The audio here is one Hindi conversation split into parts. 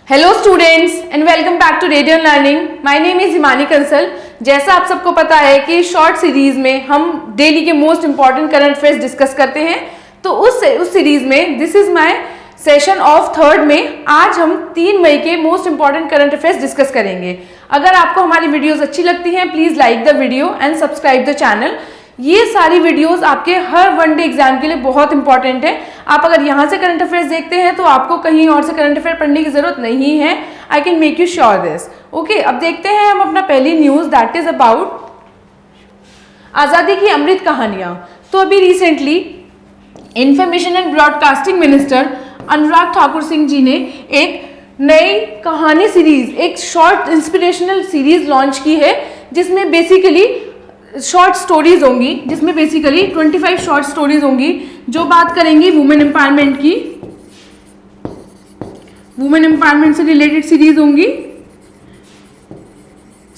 Hello students and welcome back to Radian Learning. My name is Himani Kansal. जैसा आप सबको पता है कि शॉर्ट सीरीज में हम डेली के most important current affairs discuss करते हैं, तो उस सीरीज में this is my session of third में आज हम 3 मई के most important current affairs discuss करेंगे। अगर आपको हमारी वीडियोस अच्छी लगती हैं please like the video and subscribe the channel. ये सारी वीडियोस आपके हर वनडे एग्जाम के लिए बहुत इंपॉर्टेंट है। आप अगर यहाँ से करंट अफेयर्स देखते हैं तो आपको कहीं और से करंट अफेयर पढ़ने की जरूरत नहीं है। I can make you sure this. Okay, अब देखते हैं हम अपना पहली न्यूज, दैट इज अबाउट आजादी की अमृत कहानियां। तो अभी recently information and broadcasting minister Anurag Thakur Singh ji ने एक नई कहानी सीरीज, एक शॉर्ट इंस्पिरेशनल सीरीज लॉन्च की है जिसमें बेसिकली शॉर्ट स्टोरीज होंगी, जिसमें बेसिकली 25 शॉर्ट स्टोरीज होंगी जो बात करेंगी वुमेन एम्पावरमेंट की। वुमेन एम्पावरमेंट से रिलेटेड सीरीज होंगी,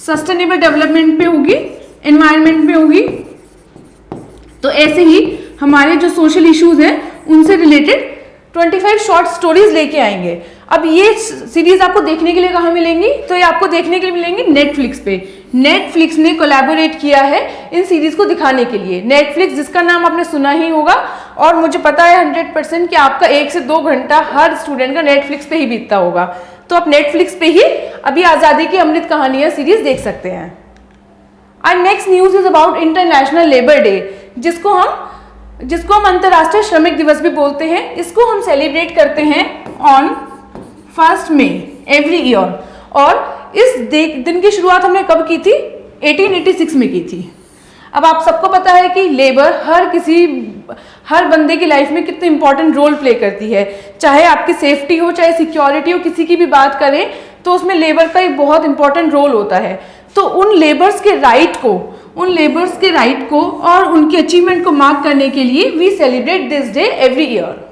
सस्टेनेबल डेवलपमेंट पे होगी, एनवायरनमेंट पे होगी। तो ऐसे ही हमारे जो सोशल इश्यूज हैं उनसे रिलेटेड 25 शॉर्ट स्टोरीज लेके आएंगे। अब ये सीरीज आपको देखने के लिए कहाँ मिलेंगी? तो ये आपको देखने के लिए मिलेंगी नेटफ्लिक्स पे। नेटफ्लिक्स ने कोलैबोरेट किया है इन सीरीज को दिखाने के लिए। नेटफ्लिक्स जिसका नाम आपने सुना ही होगा, और मुझे पता है 100% कि आपका 1 से 2 घंटा हर स्टूडेंट का नेटफ्लिक्स पे ही बीतता होगा। तो आप नेटफ्लिक्स पे ही अभी आजादी की अमृत कहानियां सीरीज देख सकते हैं। और next news is about international labour day, जिसको हम अंतर्राष्ट्रीय श्रमिक दिवस भी बोलते हैं। इसको हम सेलिब्रेट करते हैं ऑन 1 मई एवरी ईयर। और इस दिन की शुरुआत हमने कब की थी? 1886 में की थी। अब आप सबको पता है कि लेबर हर बंदे की लाइफ में कितने इंपॉर्टेंट रोल प्ले करती है। चाहे आपकी सेफ्टी हो, चाहे सिक्योरिटी हो, किसी की भी बात करें तो उसमें लेबर का एक बहुत इंपॉर्टेंट रोल होता है। तो उन लेबर्स के राइट को और उनकी अचीवमेंट को मार्क करने के लिए we celebrate this day every year.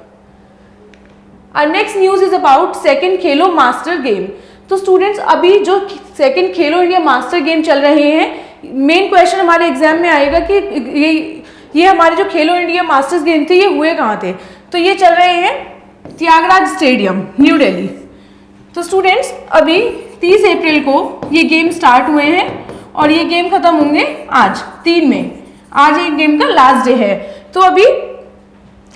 Our next news is about second Khelo master game. तो स्टूडेंट्स, अभी जो सेकेंड खेलो इंडिया मास्टर गेम चल रहे हैं, मेन क्वेश्चन हमारे एग्जाम में आएगा कि ये हमारे जो खेलो इंडिया मास्टर्स गेम थे ये हुए कहाँ थे? तो ये चल रहे हैं त्यागराज स्टेडियम, न्यू दिल्ली। तो स्टूडेंट्स, अभी 30 अप्रैल को ये गेम स्टार्ट हुए हैं और ये गेम खत्म होंगे आज 3 मई। आज ये गेम का लास्ट डे है। तो अभी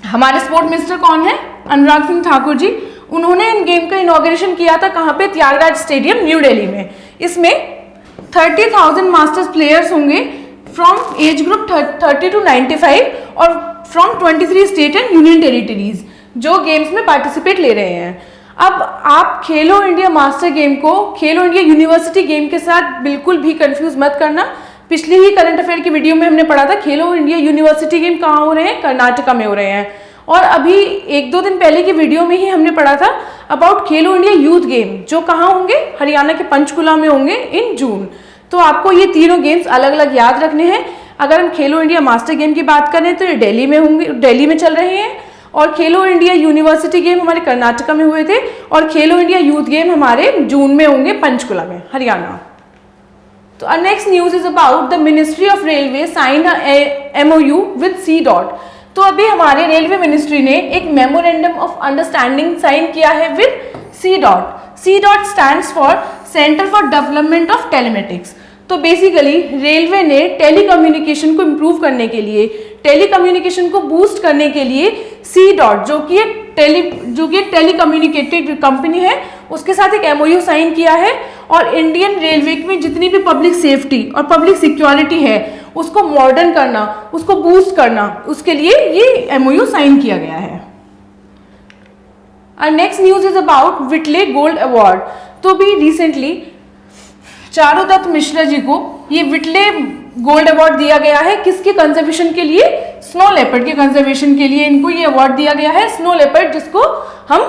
हमारे स्पोर्ट मिनिस्टर कौन है? अनुराग सिंह ठाकुर जी। उन्होंने इन गेम का इनॉग्रेशन किया था कहाँ पे? त्यागराज स्टेडियम, न्यू दिल्ली में। इसमें 30,000 मास्टर्स प्लेयर्स होंगे फ्रॉम एज ग्रुप 30 to 95 और from 23 state and union territories जो गेम्स में पार्टिसिपेट ले रहे हैं। अब आप खेलो इंडिया मास्टर गेम को खेलो इंडिया यूनिवर्सिटी गेम के साथ बिल्कुल भी कंफ्यूज मत करना। पिछली ही करंट अफेयर की वीडियो में हमने पढ़ा था खेलो इंडिया यूनिवर्सिटी गेम कहाँ हो रहे हैं? कर्नाटका में हो रहे हैं। और अभी 1-2 दिन पहले की वीडियो में ही हमने पढ़ा था about Khelo India youth game जो कहाँ होंगे? हरियाणा के पंचकुला में होंगे इन जून। तो आपको ये तीनों गेम्स अलग अलग याद रखने हैं। अगर हम खेलो इंडिया मास्टर गेम की बात करें तो ये दिल्ली में होंगे, दिल्ली में चल रहे हैं। और खेलो इंडिया यूनिवर्सिटी गेम हमारे कर्नाटका में हुए थे और खेलो इंडिया यूथ गेम हमारे जून में होंगे पंचकुला में, हरियाणा। तो next news is about the ministry of railway sign MOU with C.DOT। तो अभी हमारे रेलवे मिनिस्ट्री ने एक मेमोरेंडम ऑफ अंडरस्टैंडिंग साइन किया है with C.DOT। C.DOT stands for centre for development of telematics. तो बेसिकली रेलवे ने टेलीकम्युनिकेशन को इम्प्रूव करने के लिए, टेलीकम्युनिकेशन को बूस्ट करने के लिए C.DOT जो कि एक टेलीकम्युनिकेटेड कंपनी है, उसके साथ एक MOU साइन किया है। और इंडियन रेलवे में जितनी भी पब्लिक सेफ्टी और पब्लिक सिक्योरिटी है उसको मॉडर्न करना, उसको बूस्ट करना, उसके लिए ये MOU साइन किया गया है। और next news is about Whitley gold award. तो भी रिसेंटली चारुदत्त मिश्रा जी को ये विटले गोल्ड अवार्ड दिया गया है। किसके कंजर्वेशन के लिए? स्नो लेपर्ड के कंजर्वेशन के लिए इनको ये अवार्ड दिया गया है। स्नो लेपर्ड जिसको हम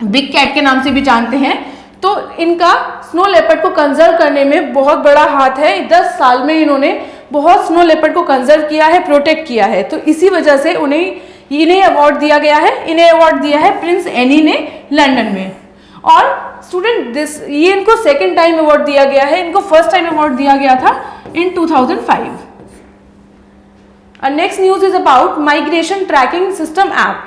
बिग कैट के नाम से भी जानते हैं। तो इनका स्नो लेपर्ड को कंजर्व करने में बहुत बड़ा हाथ है। 10 साल में इन्होंने बहुत स्नो लेपर्ड को कंजर्व किया है, प्रोटेक्ट किया है। तो इसी वजह से इन्हें अवार्ड दिया गया है। इन्हें अवार्ड दिया है प्रिंस एनी ने लंदन में। और स्टूडेंट ये इनको सेकेंड टाइम अवार्ड दिया गया है। इनको फर्स्ट टाइम अवार्ड दिया गया था इन 2005। Next news is about migration tracking system app.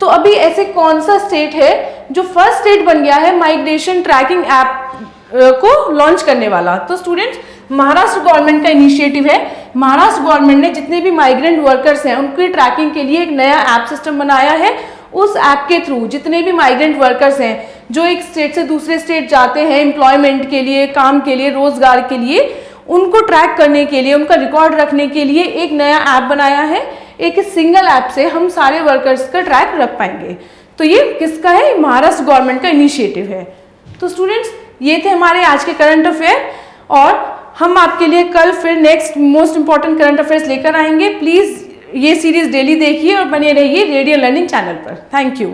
तो अभी ऐसे कौन सा स्टेट है जो फर्स्ट स्टेट बन गया है माइग्रेशन ट्रैकिंग ऐप को लॉन्च करने वाला। तो स्टूडेंट्स, महाराष्ट्र गवर्नमेंट का इनिशिएटिव है। महाराष्ट्र गवर्नमेंट ने जितने भी माइग्रेंट वर्कर्स हैं उनकी ट्रैकिंग के लिए एक नया ऐप सिस्टम बनाया है। उस ऐप के थ्रू जितने भी माइग्रेंट वर्कर्स हैं जो एक स्टेट से दूसरे स्टेट जाते हैं एम्प्लॉयमेंट के लिए, काम के लिए, रोजगार के लिए, उनको ट्रैक करने के लिए, उनका रिकॉर्ड रखने के लिए एक नया ऐप बनाया है। एक सिंगल ऐप से हम सारे वर्कर्स का ट्रैक रख पाएंगे। तो ये किसका है? महाराष्ट्र गवर्नमेंट का इनिशिएटिव है। तो स्टूडेंट्स, ये थे हमारे आज के करंट अफेयर और हम आपके लिए कल फिर next most important current affairs लेकर आएंगे। प्लीज़ ये सीरीज डेली देखिए और बने रहिए रेडियो लर्निंग चैनल पर। Thank you.